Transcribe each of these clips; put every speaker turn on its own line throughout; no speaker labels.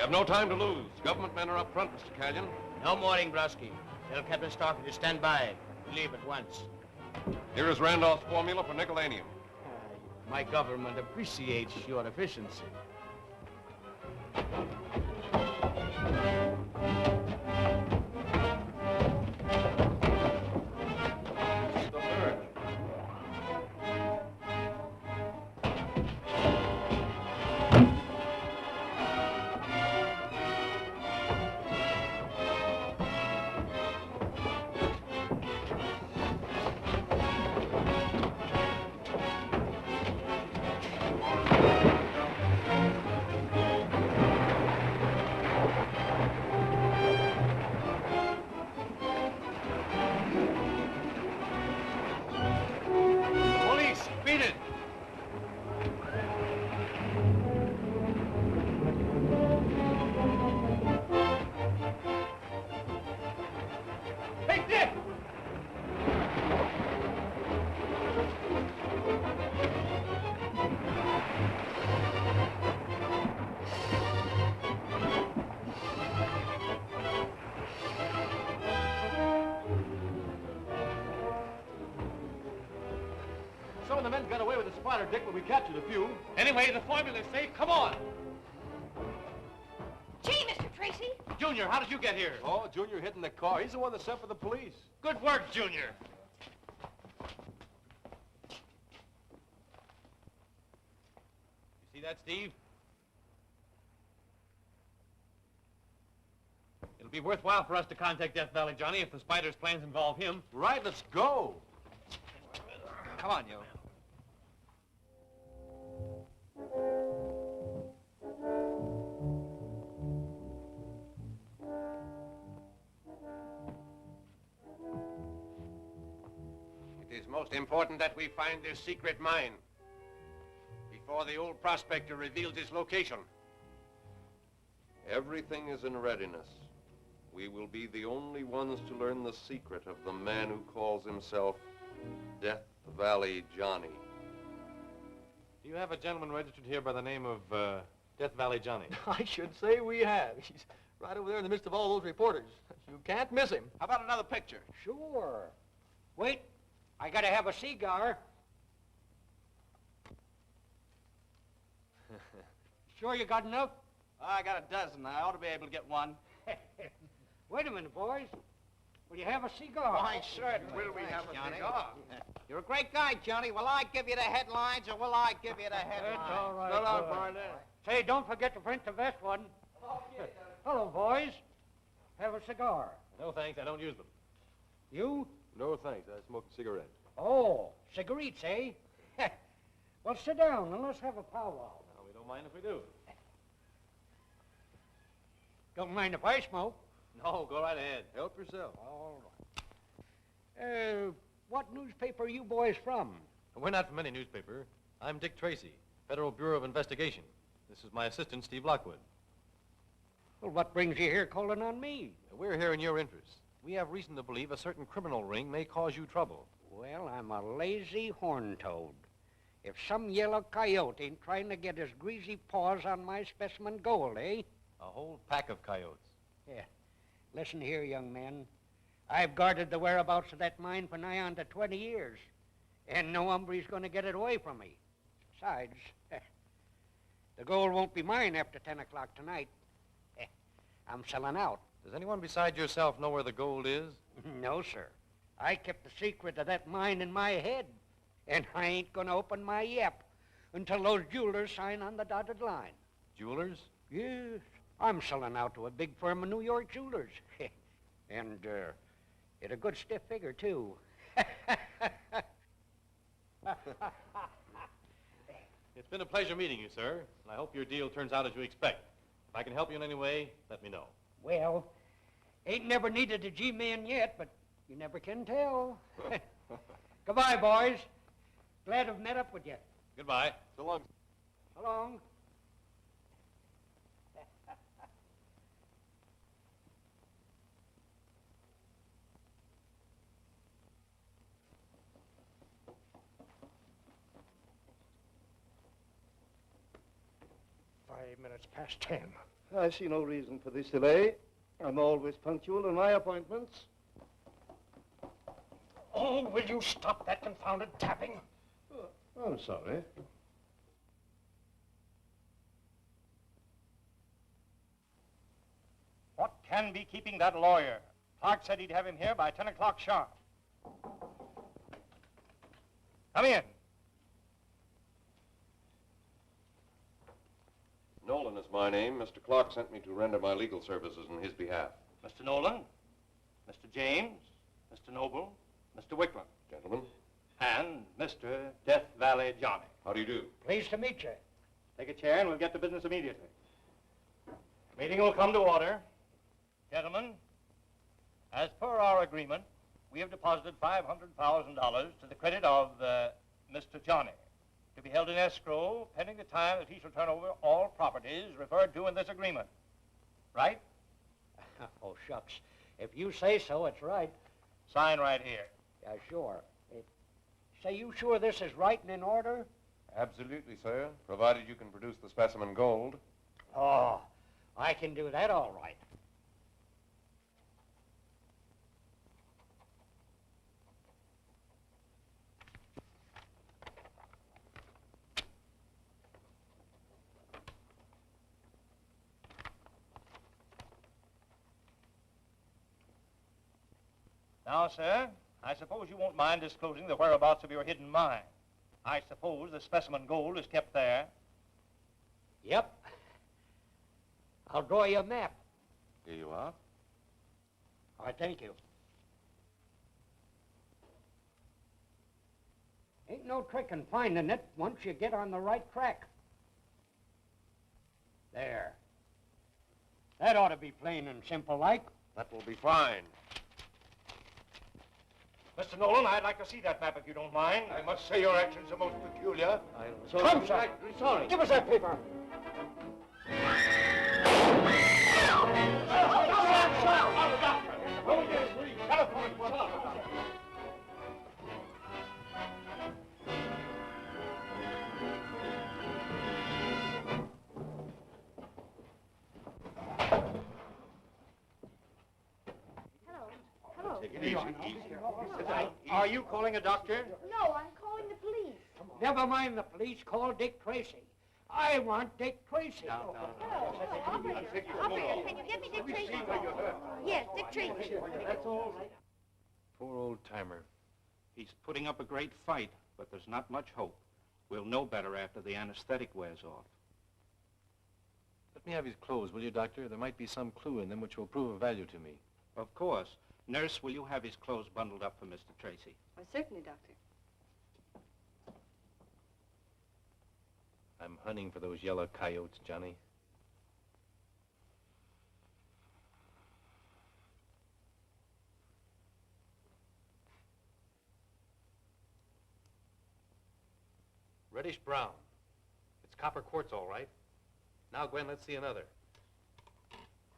have no time to lose. Government men are up front, Mr. Callion.
No morning, Brusky. Tell Captain Starkey to stand by. We leave at once.
Here is Randolph's formula for nickelanium.
My government appreciates your efficiency.
Some of the men got away with the spotter, Dick, but we captured a few. Anyway, the formula's safe. Come on.
Gee, Mr. Tracy.
Junior, how did you get here? Oh, Junior hid in the car. He's the one that sent for the police. Good work, Junior. You see that, Steve? It'll be worthwhile for us to contact Death Valley Johnny if the Spider's plans involve him. Right, let's go. Come on, you.
It is most important that we find this secret mine before the old prospector reveals its location.
Everything is in readiness. We will be the only ones to learn the secret of the man who calls himself Death Valley Johnny.
Do you have a gentleman registered here by the name of Death Valley Johnny? I should say we have. He's right over there in the midst of all those reporters. You can't miss him.
How about another picture?
Sure. Wait, I gotta have a cigar. Sure you got enough?
I got a dozen. I ought to be able to get one.
Wait a minute, boys. Will you have a cigar?
Why, certainly. Will we have a cigar? You're a great guy, Johnny. Will I give you the headlines, or will I give you the headlines?
That's all right.
So long, partner.
Say, don't forget to print the best one. Hello, boys. Have a cigar.
No, thanks. I don't use them.
You?
No, thanks. I smoke a cigarette.
Oh, cigarettes, eh? Well, sit down and let's have a powwow.
No, we don't mind if we do.
Don't mind if I smoke.
No, go right ahead. Help yourself.
All right. What newspaper are you boys from?
We're not from any newspaper. I'm Dick Tracy, Federal Bureau of Investigation. This is my assistant, Steve Lockwood.
Well, what brings you here calling on me?
We're here in your interests. We have reason to believe a certain criminal ring may cause you trouble.
Well, I'm a lazy horn-toad. If some yellow coyote ain't trying to get his greasy paws on my specimen gold, eh?
A whole pack of coyotes.
Yeah. Listen here, young man. I've guarded the whereabouts of that mine for nigh on to 20 years, and no hombre's going to get it away from me. Besides, the gold won't be mine after 10 o'clock tonight. I'm selling out.
Does anyone beside yourself know where the gold is?
No, sir. I kept the secret of that mine in my head, and I ain't going to open my yap until those jewelers sign on the dotted line.
Jewelers?
Yes. I'm selling out to a big firm of New York jewelers. And, at a good stiff figure, too.
It's been a pleasure meeting you, sir, and I hope your deal turns out as you expect. If I can help you in any way, let me know.
Well, ain't never needed a G-man yet, but you never can tell. Goodbye, boys. Glad to have met up with you.
Goodbye. So long.
So long.
Minutes past 10.
I see no reason for this delay. I'm always punctual in my appointments.
Oh, will you stop that confounded tapping?
Oh, I'm sorry.
What can be keeping that lawyer? Clark said he'd have him here by 10 o'clock sharp. Come in.
Nolan is my name. Mr. Clark sent me to render my legal services in his behalf.
Mr. Nolan, Mr. James, Mr. Noble, Mr. Wickland.
Gentlemen,
And Mr. Death Valley Johnny.
how do you do?
Pleased to meet you. Take a chair and we'll get to business immediately. Meeting will come to order. Gentlemen, as per our agreement, we have deposited $500,000 to the credit of Mr. Johnny, to be held in escrow pending the time that he shall turn over all properties referred to in this agreement. Right? Oh, shucks. If you say so, it's right. Sign right here. Yeah, sure. Say, you sure this is right and in order?
Absolutely, sir, provided you can produce the specimen gold.
Oh, I can do that all right. Now, sir, I suppose you won't mind disclosing the whereabouts of your hidden mine. I suppose the specimen gold is kept there. Yep. I'll draw you a map.
Here you are.
All right, thank you. Ain't no trick in finding it once you get on the right track. There. That ought to be plain and simple like.
That will be fine.
Mr. Nolan, I'd like to see that map if you don't mind.
I must say your actions are most peculiar.
Come, sir.
Sorry.
Give us that paper.
Hello.
Take it easy, easy.
Sit down. Are you calling a doctor?
No, I'm calling the police.
Never mind the police. Call Dick Tracy. I want Dick Tracy.
Hello. Operator, can you get me Dick Tracy? Yes, Dick Tracy.
That's all right.
Poor old-timer. He's putting up a great fight, but there's not much hope. We'll know better after the anesthetic wears off.
Let me have his clothes, will you, Doctor? There might be some clue in them which will prove of value to me.
Of course. Nurse, will you have his clothes bundled up for Mr. Tracy?
Oh, certainly, Doctor.
I'm hunting for those yellow coyotes, Johnny. Reddish brown. It's copper quartz, all right. Now, Gwen, let's see another.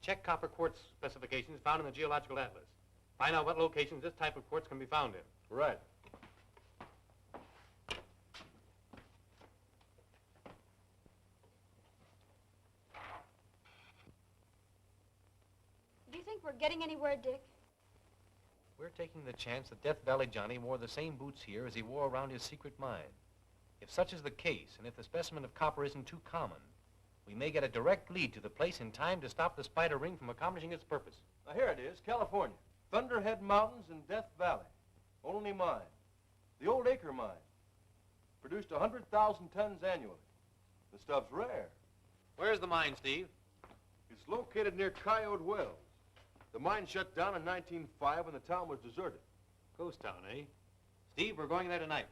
Check copper quartz specifications found in the Geological Atlas. Find out what locations this type of quartz can be found in. Right.
Do you think we're getting anywhere, Dick?
We're taking the chance that Death Valley Johnny wore the same boots here as he wore around his secret mine. If such is the case, and if the specimen of copper isn't too common, we may get a direct lead to the place in time to stop the spider ring from accomplishing its purpose.
Now, here it is, California. Thunderhead Mountains in Death Valley. Only mine. The old Acre mine. Produced 100,000 tons annually. The stuff's rare.
Where's the mine, Steve?
It's located near Coyote Wells. The mine shut down in 1905 when the town was deserted.
Ghost town, eh? Steve, we're going there tonight.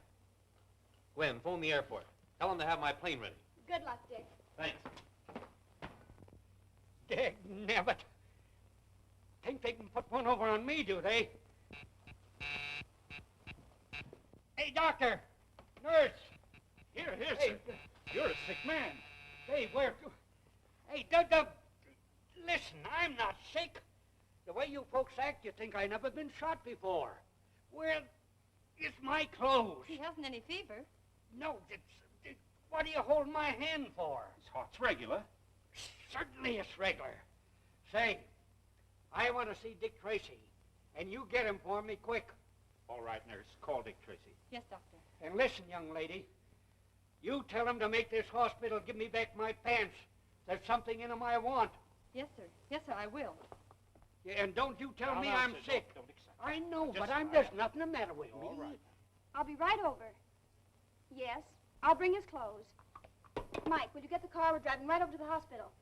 Gwen, phone the airport. Tell them to have my plane ready.
Good luck, Dick.
Thanks.
Dag nabbit. Think they can put one over on me, do they? Hey, doctor! Nurse!
Here,
Hey,
You're a sick man.
Hey, where to? Hey, Doug, listen, I'm not sick. The way you folks act, you think I never been shot before. Where is my clothes?
He hasn't any fever.
No, what do you hold my hand for?
His heart's regular.
Certainly it's regular. Say, I want to see Dick Tracy, and you get him for me quick.
All right, nurse. Call Dick Tracy.
Yes, Doctor.
And listen, young lady, you tell him to make this hospital give me back my pants. There's something in them I want.
Yes, sir. Yes, sir, I will.
Yeah, and don't you tell
No,
me
no,
I'm
sir,
sick.
Don't accept.
I know,
Just
but
fine.
there's nothing the matter with me.
All right.
I'll be right over. Yes, I'll bring his clothes. Mike, will you get the car? We're driving right over to the hospital.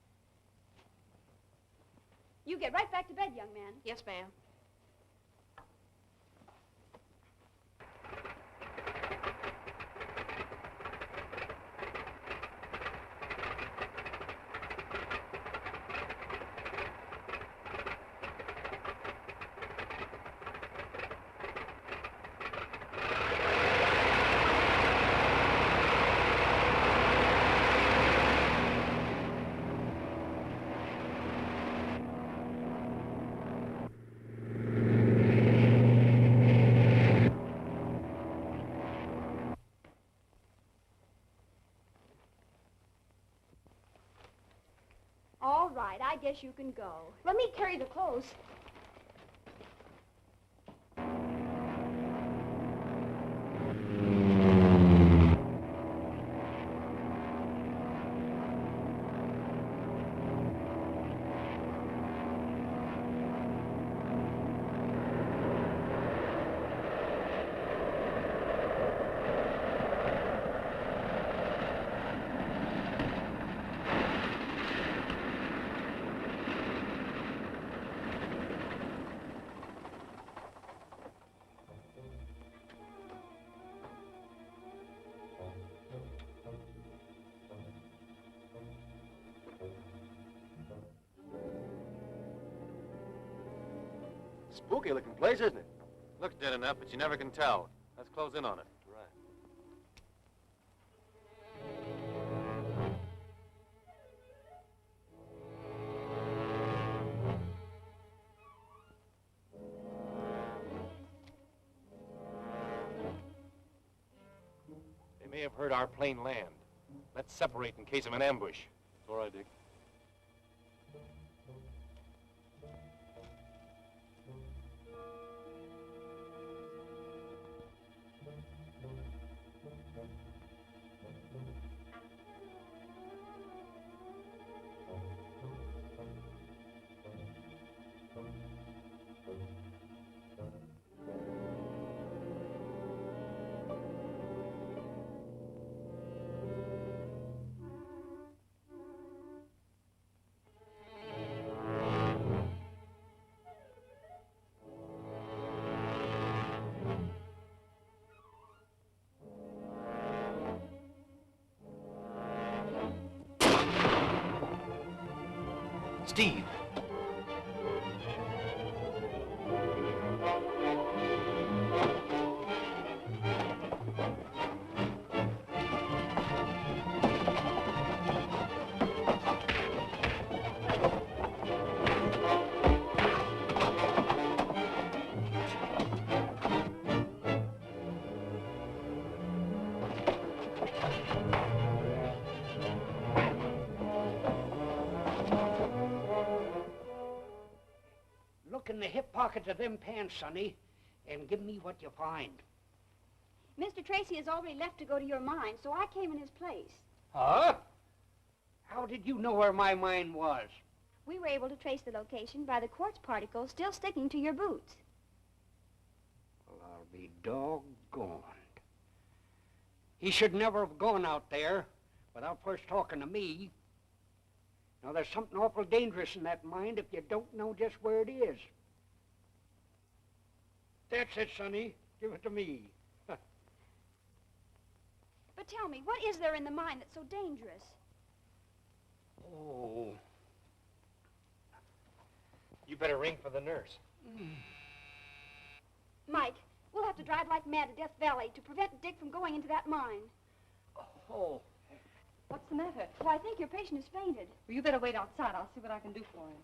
You get right back to bed, young man.
Yes, ma'am.
All right, I guess you can go. Let me carry the clothes.
Spooky looking place, isn't it?
Looks dead enough, but you never can tell. Let's close in on it.
Right.
They may have heard our plane land. Let's separate in case of an ambush.
All right, Dick.
Steve.
Look in the hip pockets of them pants, Sonny, and give me what you find.
Mr. Tracy has already left to go to your mine, so I came in his place.
Huh? How did you know where my mine was?
We were able to trace the location by the quartz particles still sticking to your boots.
Well, I'll be doggone. He should never have gone out there without first talking to me. Now, there's something awful dangerous in that mine if you don't know just where it is. That's it, Sonny. Give it to me.
But tell me, what is there in the mine that's so dangerous?
Oh.
You better ring for the nurse.
Mike, we'll have to drive like mad to Death Valley to prevent Dick from going into that mine.
Oh.
What's the matter?
Oh, I think your patient has fainted.
Well, you better wait outside. I'll see what I can do for him.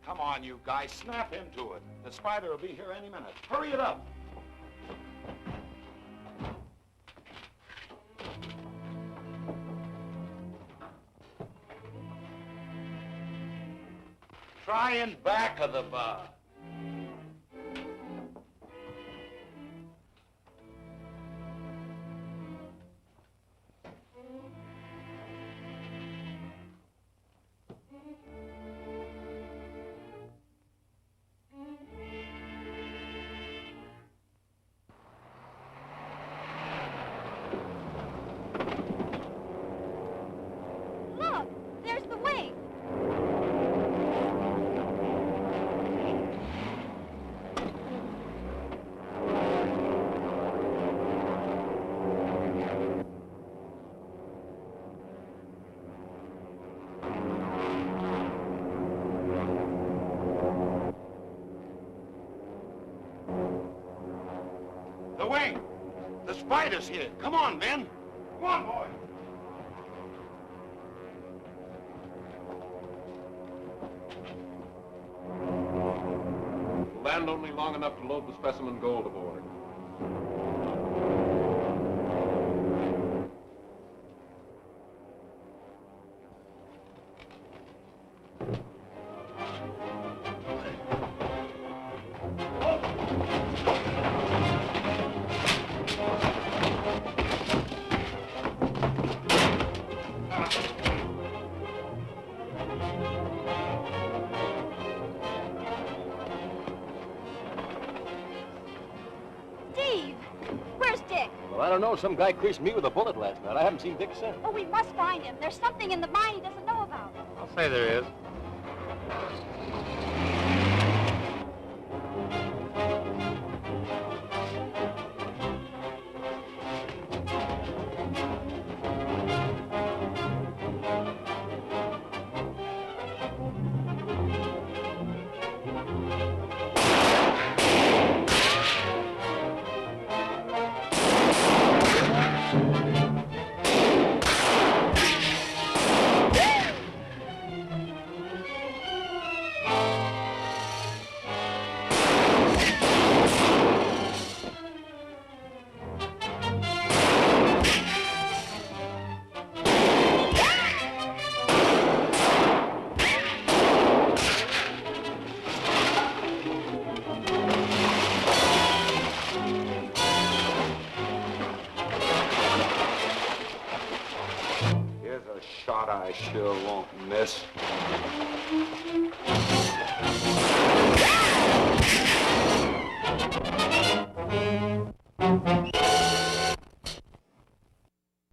Come on, you guys. Snap into it. The spider will be here any minute. Hurry it up. Trying back of the bar.
Look, there's the wing.
The wing! The spider's here. Come on, men. Come on, boy.
Land only long enough to load the specimen gold aboard.
Steve, where's Dick?
Well, I don't know. Some guy creased me with a bullet last night. I haven't seen Dick since.
Oh, we must find him. There's something in the mine he doesn't know about.
I'll say there is.
Here's a shot I sure won't miss.